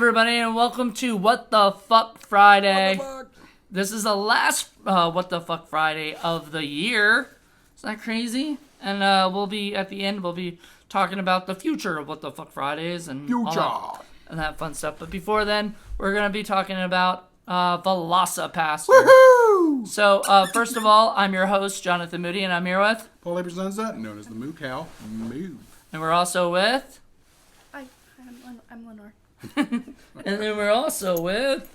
everybody, and welcome to What the Fuck Friday. What the fuck? This is the last What the Fuck Friday of the year. Is that crazy? And we'll be at the end. We'll be talking about the future of What the Fuck Fridays and all that fun stuff. But before then, we're gonna be talking about Velocipastor. Woohoo! So first of all, I'm your host, Jonathan Moody, and I'm here with, Paul Aberzunza, known as the Moo Cow. Moo. and we're also with, Hi, I'm Lenore. and then we're also with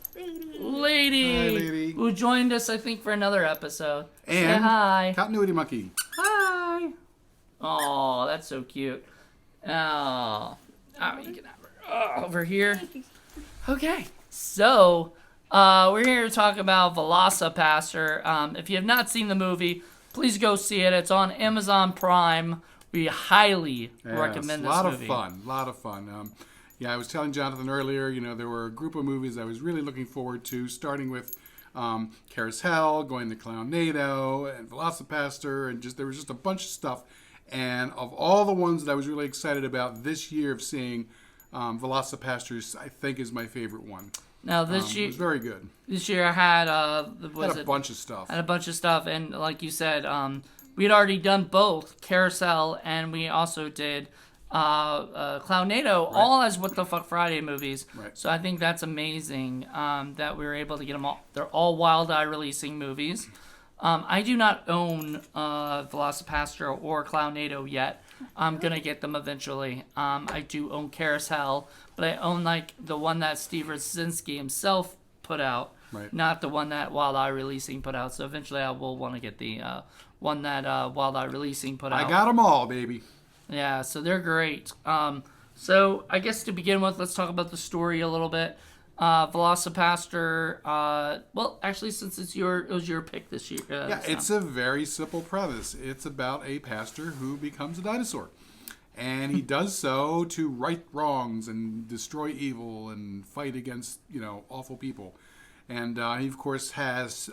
Lady, Hi, Lady. who joined us, I think, for another episode. Say And hi. Continuity Monkey. Hi. Oh, that's so cute. Oh, you can have her over here. Okay, so we're here to talk about Velocipastor. If you have not seen the movie, please go see it. It's on Amazon Prime. We highly recommend this movie. A lot of fun. I was telling Jonathan earlier, there were a group of movies I was really looking forward to, starting with Carousel, going to Clownado, and Velocipastor, and there was just a bunch of stuff. And of all the ones that I was really excited about this year of seeing, Velocipastor, I think, is my favorite one. Now this year, it was very good. This year I had bunch of stuff. Had a bunch of stuff, and like you said, we had already done both Carousel, and we also did Clownado, Right. all as What the Fuck Friday movies. Right. So I think that's amazing that we were able to get them all. They're all Wild Eye releasing movies. I do not own Velocipastor or Clownado yet. I'm gonna get them eventually. I do own Carousel, but I own the one that Steve Rosinski himself put out, Right. not the one that Wild Eye Releasing put out. So eventually I will want to get the one that Wild Eye Releasing put out. I got them all, baby. Yeah, so they're great. So I guess to begin with, let's talk about the story a little bit. Velocipastor. Well, actually, since it was your pick this year. It's a very simple premise. It's about a pastor who becomes a dinosaur, and he does so to right wrongs and destroy evil and fight against awful people. And he of course has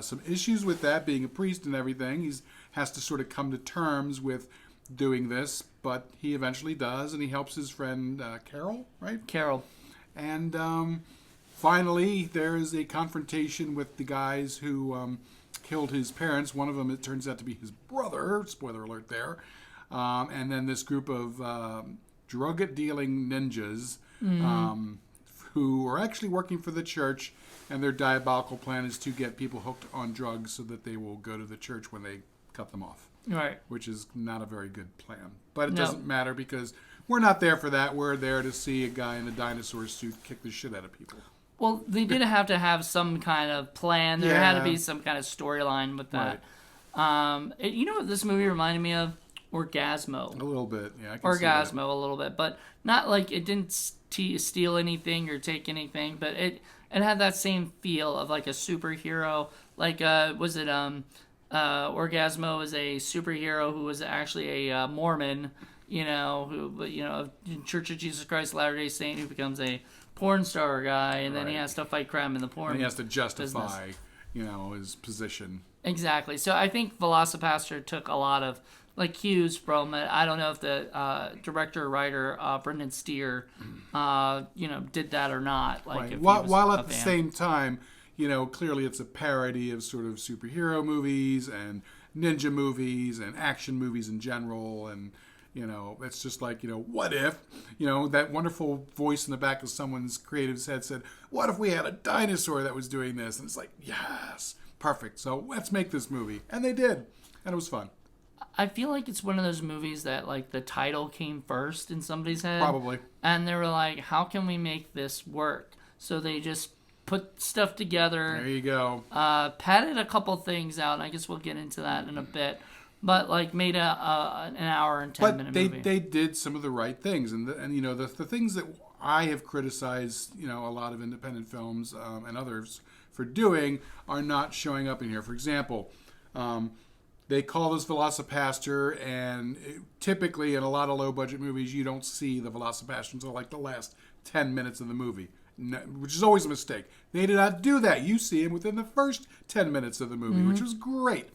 some issues with that, being a priest and everything. He has to sort of come to terms with doing this, but he eventually does, and he helps his friend Carol, right? Carol. And finally, there's a confrontation with the guys who killed his parents. One of them, it turns out to be his brother. Spoiler alert there. And then this group of drug-dealing ninjas who are actually working for the church, and their diabolical plan is to get people hooked on drugs so that they will go to the church when they cut them off. Right. Which is not a very good plan. But it doesn't matter because we're not there for that. We're there to see a guy in a dinosaur suit kick the shit out of people. Well, they did have to have some kind of plan. There had to be some kind of storyline with that. Right. You know what this movie reminded me of? Orgasmo. A little bit, yeah. I can Orgasmo, see that. a little bit. But not like it didn't steal anything or take anything, but it had that same feel of like a superhero. Like, was it... Orgasmo is a superhero who was actually a Mormon, Church of Jesus Christ of Latter-day Saint, who becomes a porn star guy, and then he has to fight crime in the porn. And he has to justify, business. His position. Exactly. So I think Velocipastor took a lot of cues from it. I don't know if the director or writer Brendan Steer, did that or not. Like, right. While at the same time. Clearly it's a parody of sort of superhero movies and ninja movies and action movies in general. And, it's just like, what if, that wonderful voice in the back of someone's creative's head said, what if we had a dinosaur that was doing this? And it's like, yes, perfect. So let's make this movie. And they did. And it was fun. I feel like it's one of those movies that, like, the title came first in somebody's head. Probably. And they were like, how can we make this work? So they just put stuff together. There you go. Padded a couple things out, and I guess we'll get into that in a bit. But made an hour and 10-minute movie. But they did some of the right things, and the things that I have criticized, a lot of independent films and others for doing are not showing up in here. For example, they call this Velocipastor, and typically in a lot of low budget movies, you don't see the Velocipastor until like the last 10 minutes of the movie. Which is always a mistake. They did not do that. You see him within the first 10 minutes of the movie, which was great.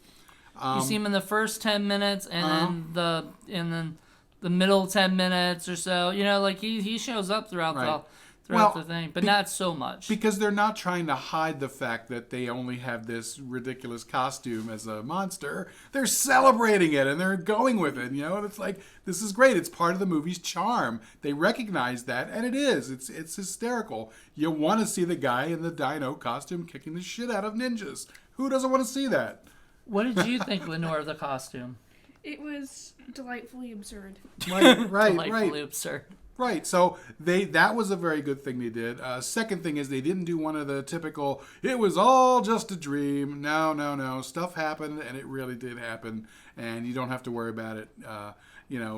You see him in the first 10 minutes, and then the middle 10 minutes or so. He shows up throughout throughout the thing, but not so much. Because they're not trying to hide the fact that they only have this ridiculous costume as a monster. They're celebrating it and they're going with it, you know? And it's like, this is great. It's part of the movie's charm. They recognize that, and it is. It's hysterical. You want to see the guy in the dino costume kicking the shit out of ninjas. Who doesn't want to see that? What did you think, Lenore, of the costume? It was delightfully absurd. Delightfully absurd. Right, so that was a very good thing they did. Second thing is they didn't do one of the typical, it was all just a dream. No. Stuff happened, and it really did happen, and you don't have to worry about it,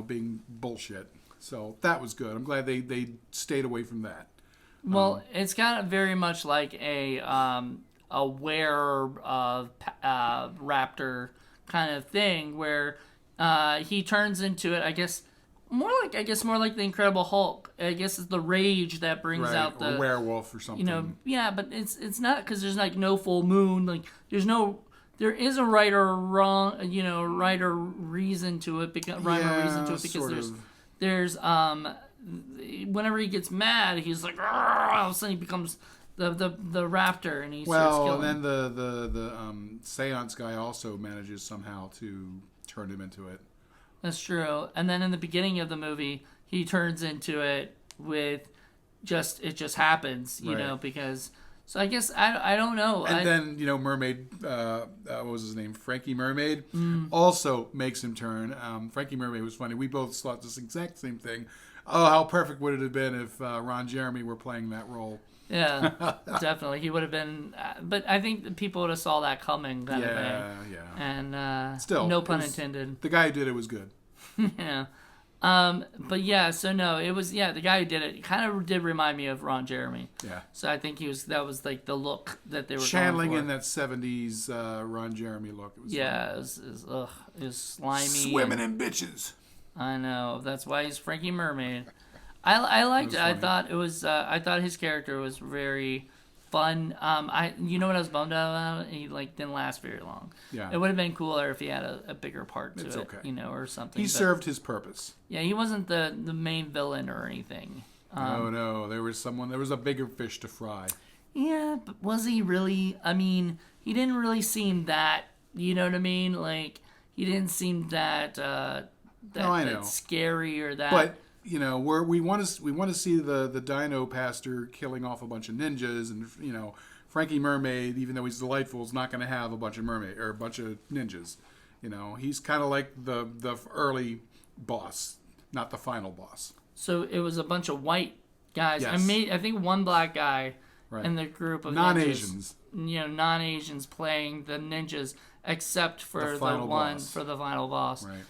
being bullshit. So that was good. I'm glad they stayed away from that. Well, it's kind of very much like a raptor kind of thing where he turns into it, I guess more like the Incredible Hulk. I guess it's the rage that brings out the werewolf or something. But it's not, because there's like no full moon. Like there is a right or wrong, right or reason to it because there's whenever he gets mad, he's like, all of a sudden he becomes the raptor, and he starts killing. And then the seance guy also manages somehow to turn him into it. That's true. And then in the beginning of the movie, he turns into it with it just happens, you know, because. So I guess I don't know. And then Mermaid, what was his name? Frankie Mermaid also makes him turn. Frankie Mermaid was funny. We both thought this exact same thing. Oh, how perfect would it have been if Ron Jeremy were playing that role? Yeah, definitely. He would have been, but I think the people would have saw that coming kind of thing. Yeah. And still, no pun intended. The guy who did it was good. Yeah. But yeah, so no, it was, the guy who did it kind of did remind me of Ron Jeremy. Yeah. So I think that was like the look that they were channeling going for. in that 70s Ron Jeremy look. It was fun. It was slimy. Swimming in bitches. I know. That's why he's Frankie Mermaid. I liked it. I thought it was. I thought his character was very fun. You know what I was bummed out about? He didn't last very long. Yeah. It would have been cooler if he had a bigger part to it's it. Okay. Or something. He served his purpose. Yeah, he wasn't the main villain or anything. No. There was a bigger fish to fry. Yeah, but was he really? I mean, he didn't really seem that. You know what I mean? Like, he didn't seem that. That scary or that. But we want to see the Dino Pastor killing off a bunch of ninjas, and Frankie Mermaid, even though he's delightful, is not going to have a bunch of ninjas. He's kind of like the early boss, not the final boss. So it was a bunch of white guys. Yes. I think one black guy in the group of non-Asians. Non-Asians playing the ninjas, except for the one boss. For the final boss. Right.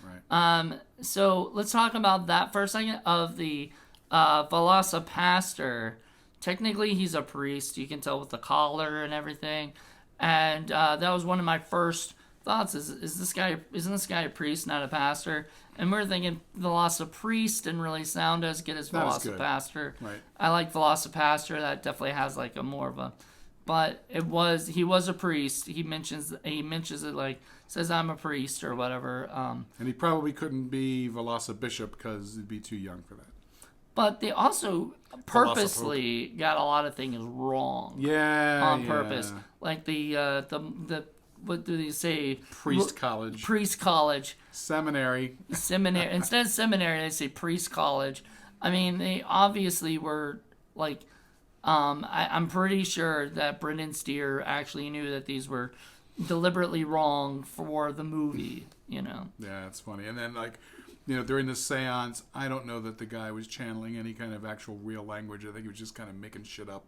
So let's talk about that for a second. Of the Velocipastor, technically he's a priest. You can tell with the collar and everything. And that was one of my first thoughts. Isn't this guy a priest, not a pastor? And we're thinking Velocipriest didn't really sound as good as Velocipastor. Right. I like Velocipastor. That definitely has like a more of a. But he was a priest. He mentions it says I'm a priest or whatever. And he probably couldn't be Velocibishop because he'd be too young for that. But they also purposely got a lot of things wrong. Yeah. On purpose, like the what do they say? Priest college. Seminary. Instead of seminary, they say priest college. I mean, they obviously were like. I'm pretty sure that Brendan Steer actually knew that these were deliberately wrong for the movie, Yeah, it's funny. And then, during the seance, I don't know that the guy was channeling any kind of actual real language. I think he was just kind of making shit up.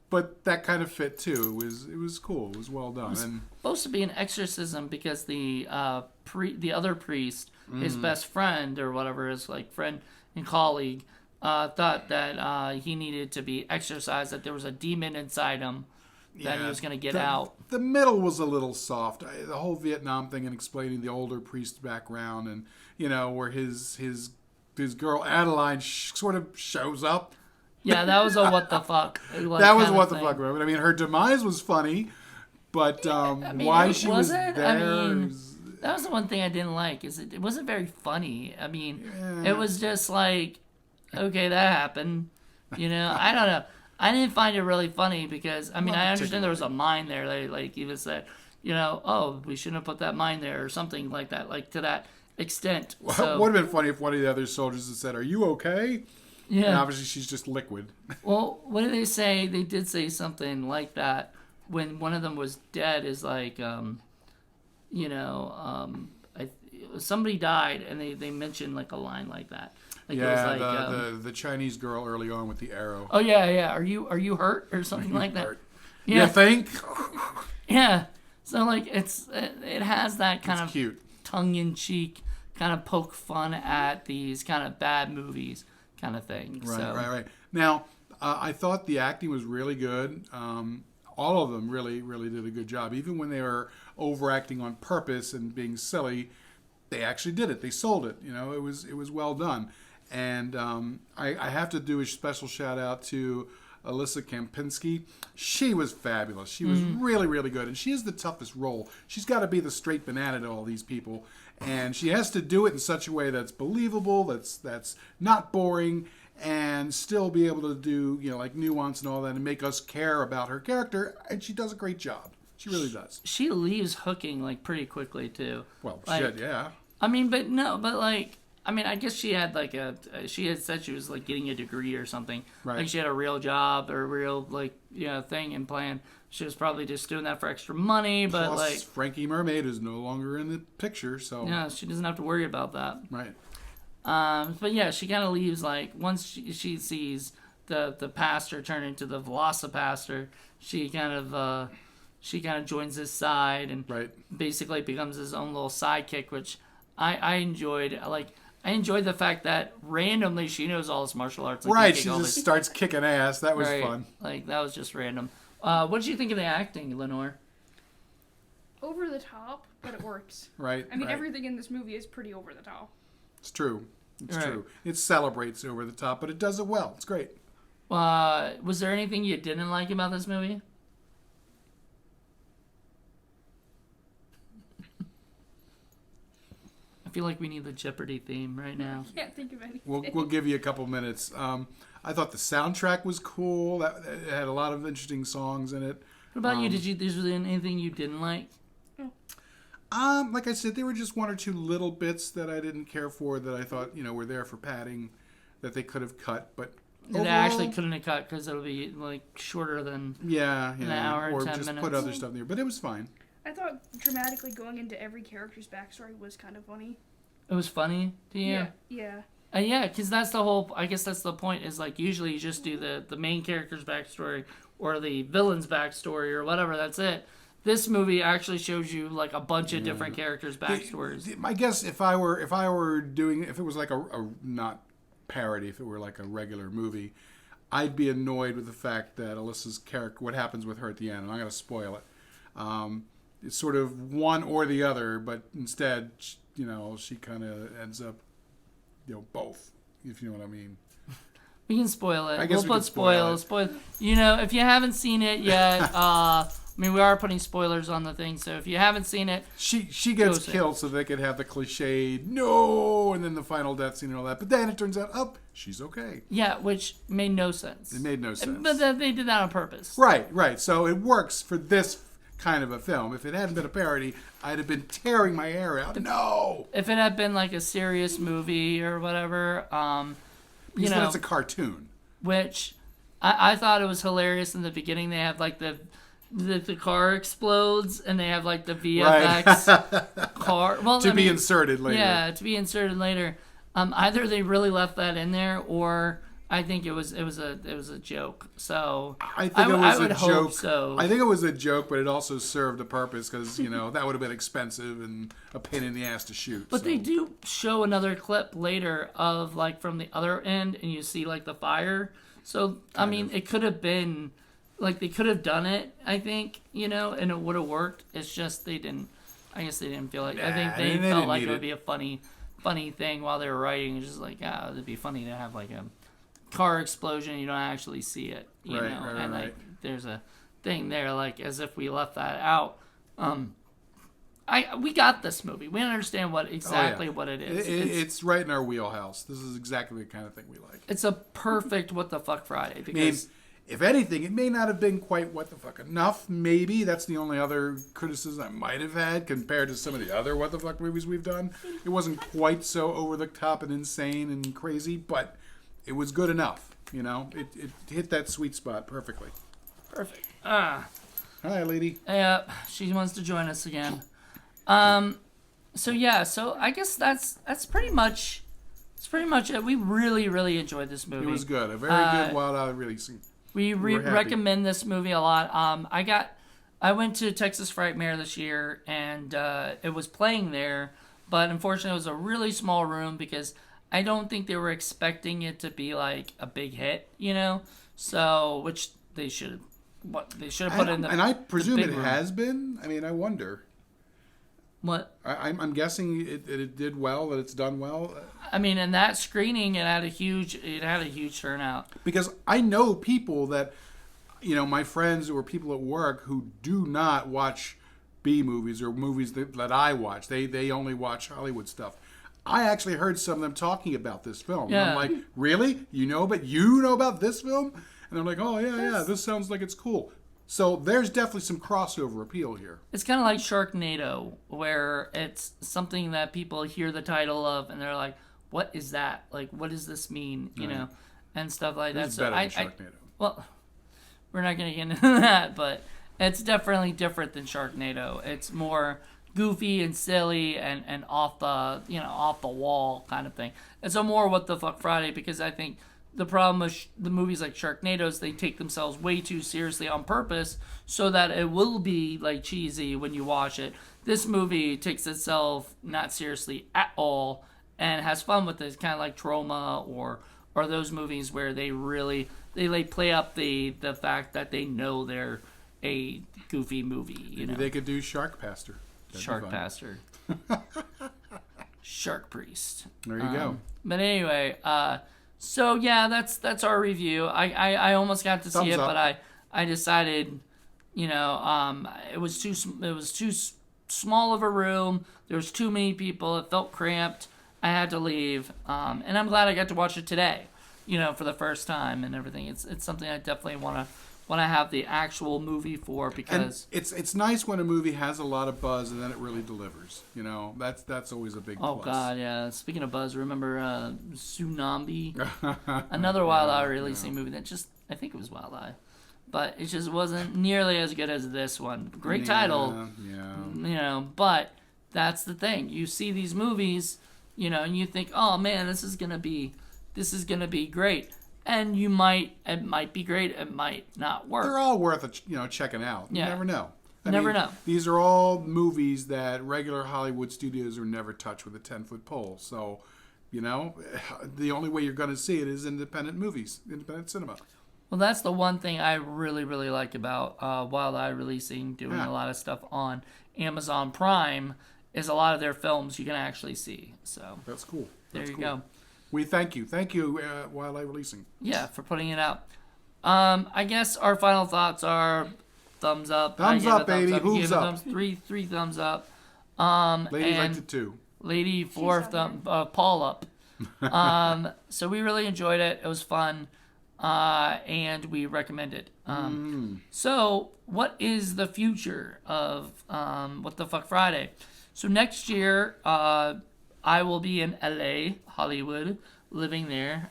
But that kind of fit, too. It was cool. It was well done. It was supposed to be an exorcism because the other priest, his best friend or whatever, his friend and colleague, thought that he needed to be exorcised, that there was a demon inside him that he was going to get out. The middle was a little soft. The whole Vietnam thing and explaining the older priest background and, where his girl Adeline sort of shows up. Yeah, that was a what the fuck. That was what the fuck. I mean, her demise was funny, but why she was there... that was the one thing I didn't like, is it wasn't very funny. I mean, it was just like... Okay, that happened. You know, I don't know. I didn't find it really funny because I mean Not I understand there was a particularly. mine there. They like even said, you know, oh we shouldn't have put that mine there or something like that, like to that extent. So Would have been funny if one of the other soldiers had said, "Are you okay?" And yeah. obviously she's just liquid. Well, what did they say? They did say something like that when one of them was dead. Is like, you know, somebody died, and they mentioned like a line like that. Like it was Yeah, like, the Chinese girl early on with the arrow. oh yeah, yeah. Are you hurt or something like that? Hurt. Yeah, You think? yeah. So like it has that kind It's of cute. tongue in cheek, kind of poke fun at these kind of bad movies, kind of thing. Right, So, right. Now, I thought the acting was really good. All of them really, really did a good job. Even when they were overacting on purpose and being silly, they actually did it. They sold it. You know, it was well done. And I have to do a special shout out to Alyssa Kempinski. She was fabulous. She was really, really good. And she has the toughest role. She's got to be the straight banana to all these people. And she has to do it in such a way that's believable, that's not boring, and still be able to do, you know, like nuance and all that and make us care about her character. And she does a great job. She really does. she leaves hooking like pretty quickly too. Well, Like, shit, yeah. I mean, but no, but like, I mean, I guess she had like she had said she was like getting a degree or something. Right. Like she had a real job or a real like, you know, thing and plan. She was probably just doing that for extra money, but Plus, like, Frankie Mermaid is no longer in the picture, so. yeah, she doesn't have to worry about that. Right. But yeah, she kind of leaves like once she sees the pastor turn into the Velocipastor, she kind of joins his side and Right. basically becomes his own little sidekick, which I enjoyed. I enjoyed the fact that randomly she knows all this martial arts. Like, Right, can she kick all just this- starts kicking ass. That was right, fun. like that was just random. What did you think of the acting, Lenore? Over the top, but it works. Right. I mean, right. everything in this movie is pretty over the top. It's true. It's Right. true. It celebrates over the top, but it does it well. It's great. Was there anything you didn't like about this movie? I feel like we need the Jeopardy theme right now. Can't think of anything. We'll give you a couple minutes. I thought the soundtrack was cool. That it had a lot of interesting songs in it. What about you? Is there anything you didn't like? Like I said, there were just one or two little bits that I didn't care for that I thought, you know, were there for padding that they could have cut, but They overall, actually couldn't have cut because it'll be like shorter than. yeah, an hour and or 10 just put minutes. other stuff in there. But it was fine. I thought dramatically going into every character's backstory was kind of funny. It was funny to you. Yeah. Yeah, because that's the whole. I guess that's the point. Is like usually you just do the main character's backstory or the villain's backstory or whatever. That's it. This movie actually shows you like a bunch of different characters' backstories. I guess if I were doing, if it was like a not parody, if it were like a regular movie, I'd be annoyed with the fact that Alyssa's character, what happens with her at the end. I'm not going to spoil it. It's sort of one or the other, but instead, you know, she kind of ends up, you know, both. If you know what I mean. We can spoil it. I guess We'll we put could spoil spoil. You know, if you haven't seen it yet, I mean, we are putting spoilers on the thing. So if you haven't seen it, She gets Goes killed so they could have the cliched no, and then the final death scene and all that. But then it turns out, oh, she's okay. yeah, which made no sense. It made no sense. But they did that on purpose. Right. So it works for this kind of a film. If it hadn't been a parody, I'd have been tearing my hair out. No, If it had been like a serious movie or whatever, you because then know, it's a cartoon. which I thought it was hilarious in the beginning. They have like the car explodes and they have like the VFX car. Well, To I be mean, inserted later. Yeah, to be inserted later. Either they really left that in there, or I think it was a joke. So I think it was would a hope joke. so. I think it was a joke, but it also served a purpose because you know that would have been expensive and a pain in the ass to shoot. But so. they do show another clip later of like from the other end, and you see like the fire. So I mean, it could have been like they could have done it. I think and it would have worked. It's just they didn't. I guess they didn't feel like. I think they they felt didn't like need it would it. be a funny thing while they were writing. It's just like it'd be funny to have like a car explosion. You don't actually see it. You Right, know, right, and right. like there's a thing there like as if we left that out. we got this movie. We understand what exactly what it is. It's right in our wheelhouse. This is exactly the kind of thing we like. It's a perfect What the Fuck Friday I mean, because if anything, it may not have been quite what the fuck enough. Maybe that's the only other criticism I might have had compared to some of the other what the fuck movies we've done. It wasn't quite so over the top and insane and crazy, but it was good enough. You know, it hit that sweet spot perfectly. perfect. Hi, lady. Yeah, she wants to join us again. So I guess that's pretty much it. We really enjoyed this movie. It was good. A very good Wild Eye releasing. We were happy. recommend this movie a lot. I went to Texas Frightmare this year, and it was playing there, but unfortunately it was a really small room because I don't think they were expecting it to be like a big hit, you know. So which they should have put in the and I presume big it room. has been. I mean, I wonder. What? I'm guessing it did well. That it's done well. I mean, in that screening, it had a huge turnout. Because I know people that, you know, my friends or people at work who do not watch B movies or movies that I watch. They only watch Hollywood stuff. I actually heard some of them talking about this film. Yeah. And I'm like, really? You know about this film? And I'm like, oh yeah, this sounds like it's cool. So there's definitely some crossover appeal here. It's kind of like Sharknado, where it's something that people hear the title of and they're like, "What is that? Like, what does this mean?" You know, and stuff like that. It's better than Sharknado. Well, we're not gonna get into that, but it's definitely different than Sharknado. It's more goofy and silly and off the wall kind of thing. It's a more What the Fuck Friday because I think the problem with the movies like Sharknado is they take themselves way too seriously on purpose so that it will be like cheesy when you watch it. This movie takes itself not seriously at all and has fun with it. It's kind of like Trauma or those movies where they play up the fact that they know they're a goofy movie. You know, Maybe they could do Sharkpastor. Sharkpastor, Shark Priest. There you go. But anyway, so yeah, that's our review. I almost got to see Thumbs it, up. but I decided, you know, it was too small of a room. There was too many people. It felt cramped. I had to leave. And I'm glad I got to watch it today, you know, for the first time and everything. It's something I definitely want to have the actual movie for because And it's nice when a movie has a lot of buzz and then it really delivers. You know, that's always a big oh plus. god, yeah. Speaking of buzz, remember Tsunami? Another Wild Eye releasing movie that just I think it was Wild Eye. But it just wasn't nearly as good as this one. Great title. Yeah. You know, but that's the thing. You see these movies, you know, and you think, "Oh man, this is going to be great." And it might be great, it might not work. They're all worth checking out. You Yeah. never know. I Never mean, know. These are all movies that regular Hollywood studios are never touched with a 10-foot pole. So, you know, the only way you're going to see it is independent movies, independent cinema. Well, that's the one thing I really like about Wild Eye releasing, doing a lot of stuff on Amazon Prime, is a lot of their films you can actually see. So That's cool. there That's you cool. go. We thank you. Thank you, Wildlife Releasing. Yeah, for putting it out. I guess our final thoughts are thumbs up. Thumbs up, baby. Hooves You gave it up. three thumbs up. Ladies and liked it too. Lady four thumb, Paul up. So we really enjoyed it. It was fun, and we recommend it. So what is the future of What the Fuck Friday? So next year, I will be in LA, Hollywood, living there.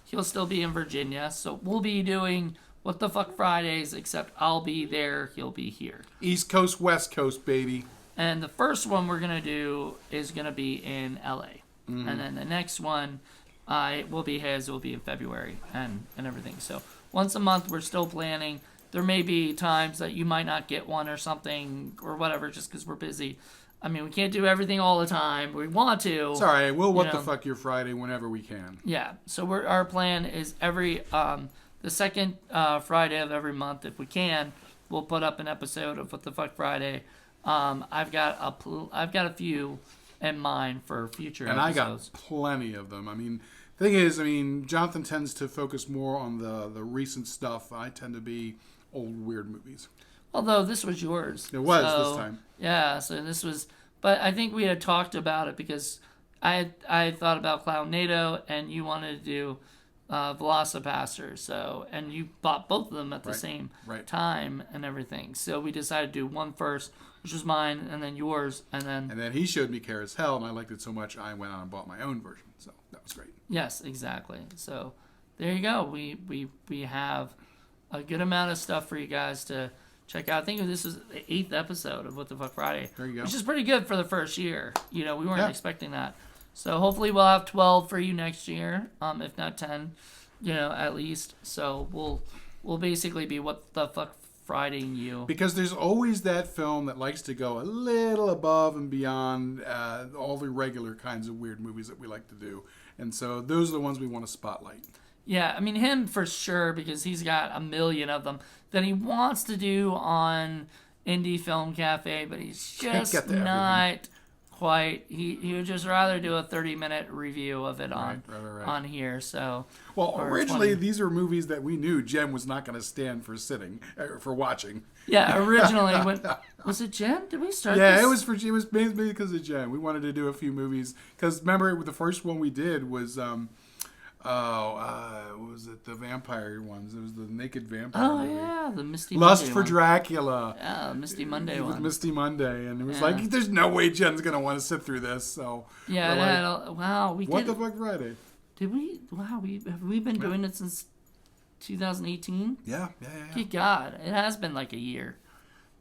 He'll still be in Virginia, so we'll be doing What the Fuck Fridays, except I'll be there, he'll be here. East Coast, West Coast, baby. And the first one we're going to do is going to be in LA. And then the next one will be in February and everything. So once a month, we're still planning. There may be times that you might not get one or something or whatever just because we're busy. I mean, we can't do everything all the time. We want to. It's all right. We'll You the know. fuck your Friday whenever we can. Yeah. So our plan is every the second Friday of every month, if we can, we'll put up an episode of What the Fuck Friday. I've got a few in mind for future And episodes. I got plenty of them. I mean, thing is, Jonathan tends to focus more on the recent stuff. I tend to be old weird movies. Although this was yours. It was this time. Yeah, so this was... But I think we had talked about it because I had thought about Cloudnado, and you wanted to do Velocipastor. So, and you bought both of them at the same time and everything. So we decided to do one first, which was mine, and then yours, and then... And then he showed me Care as Hell, and I liked it so much, I went on and bought my own version. So that was great. Yes, exactly. So there you go. We have a good amount of stuff for you guys to check out. I think this is the 8th episode of What the Fuck Friday. There you go. Which is pretty good for the first year. We weren't expecting that. So hopefully we'll have 12 for you next year, if not 10, at least. So we'll basically be What the Fuck Fridaying you. Because there's always that film that likes to go a little above and beyond all the regular kinds of weird movies that we like to do. And so those are the ones we want to spotlight. Yeah, I mean, him for sure, because he's got a million of them that he wants to do on Indie Film Cafe, but he's just not quite. He would just rather do a 30-minute review of it on here. So, well, originally these are movies that we knew Jen was not going to stand for watching. Yeah, originally was it Jen? Did we start? Yeah, this? it was mainly because of Jen. We wanted to do a few movies because remember the first one we did was. What was it? The vampire ones. It was the naked vampire movie. Yeah, the Misty Lust Monday for one. Dracula. Yeah, Misty Monday one. With Misty Monday, and it was like, there's no way Jen's gonna want to sit through this. So yeah, wow, we What did. the Fuck Friday? Did we? Wow, have we been doing it since 2018? Yeah. Good God, it has been like a year.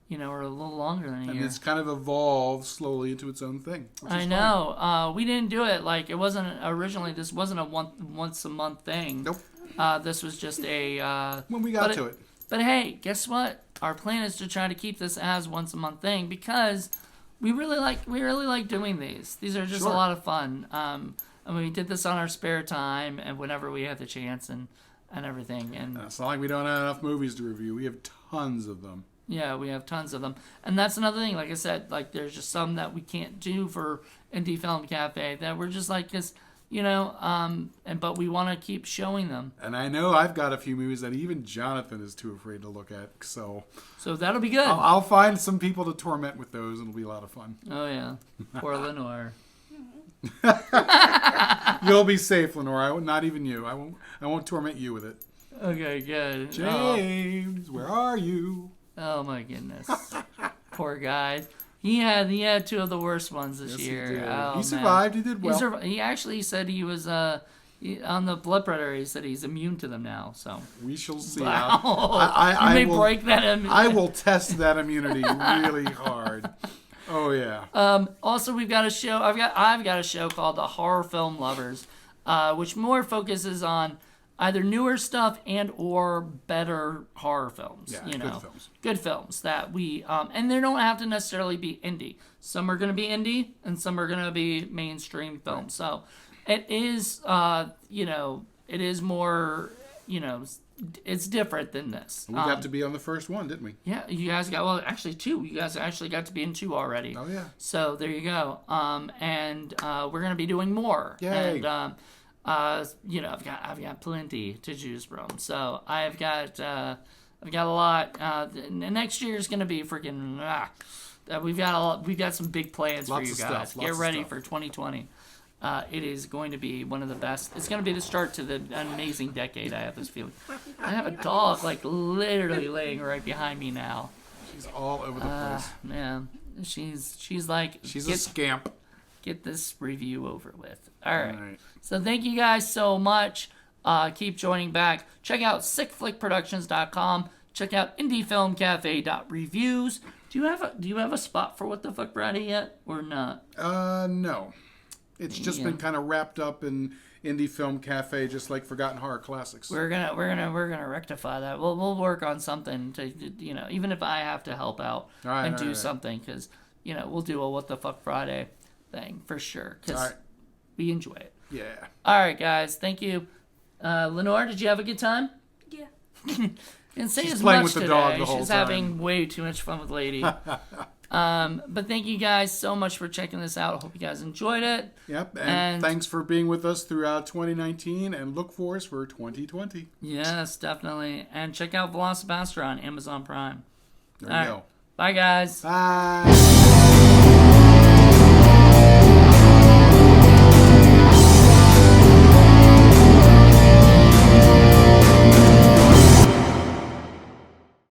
Or a little longer than a year. And it's kind of evolved slowly into its own thing. I know. We didn't do it like it wasn't originally. This wasn't a once a month thing. Nope. This was just a. When we got to it. But hey, guess what? Our plan is to try to keep this as once a month thing because we really like doing these. These are just a lot of fun. And we did this on our spare time and whenever we had the chance and everything. And it's not like we don't have enough movies to review. We have tons of them. Yeah, we have tons of them. And that's another thing. Like I said, like there's just some that we can't do for Indie Film Cafe that we're just like, but we want to keep showing them. And I know I've got a few movies that even Jonathan is too afraid to look at. So that'll be good. I'll find some people to torment with those. It'll be a lot of fun. Oh, yeah. Poor Lenore. You'll be safe, Lenore. Not even you. I won't torment you with it. Okay, good. James, where are you? Oh my goodness. Poor guy. He had two of the worst ones this year. He did. Oh, he survived. He did well. He actually said he was on the blood predator. He said he's immune to them now. So we shall see. Wow. I may break that immunity. I will test that immunity really hard. Oh yeah. Also, we've got a show. I've got a show called The Horror Film Lovers, which more focuses on either newer stuff and or better horror films. Yeah, good films that we and they don't have to necessarily be indie. Some are going to be indie and some are going to be mainstream films. So it is it is more it's different than this. We got to be on the first one, didn't we? Yeah, you guys got actually two. You guys actually got to be in two already. Oh yeah. So there you go. And we're going to be doing more. Yay. And I've got plenty to choose from. So I've got a lot. Next year is going to be freaking. We've got some big plans for you guys. Get ready for 2020. It is going to be one of the best. It's going to be the start to the amazing decade. I have this feeling. I have a dog like literally laying right behind me now. She's all over the place. Man, she's like she's a scamp. Get this review over with. All right. So thank you guys so much. Keep joining back. Check out sickflickproductions.com. Check out indiefilmcafe.reviews. Do you have a spot for What the Fuck Friday yet or not? No. It's just been kind of wrapped up in Indie Film Cafe, just like Forgotten Horror Classics. We're gonna rectify that. We'll work on something to even if I have to help out and do something because we'll do a What the Fuck Friday thing for sure because we enjoy it. Yeah. All right, guys. Thank you. Lenore, did you have a good time? Yeah. Didn't say She's as playing much with the today. dog the whole She's time. having way too much fun with Lady. But thank you guys so much for checking this out. Hope you guys enjoyed it. Yep. And thanks for being with us throughout 2019 and look for us for 2020. Yes, definitely. And check out Velocipastor on Amazon Prime. There we All right. go. Bye, guys. Bye.